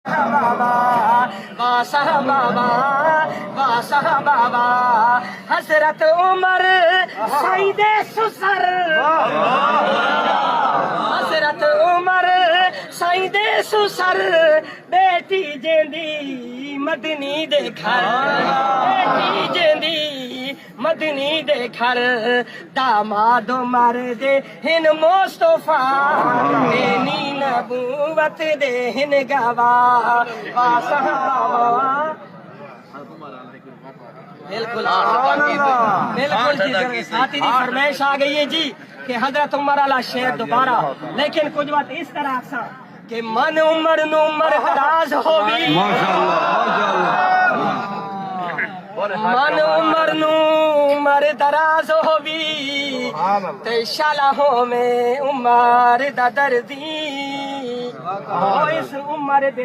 بابا واسہ بابا واسہ بابا حضرت عمر سعید سسر حضرت عمر سعید سسر بیٹی جیندی مدنی دے گھر بیٹی جیندی مدنی دے گھر داماد عمر دے ہن مصطفیٰ اینی نبوت دے ہن گواہ واسہ بابا بالکل بالکل جی ساتھی دی فرمائش آ گئی ہے جی کہ حضرت عمر علی شیر دوبارہ لیکن کچھ بات اس طرح سا کہ من عمر نو عمر دراز ہووی من عمر نو عمر دراز ہووی تے شالہوں میں عمر دا دردی اس عمر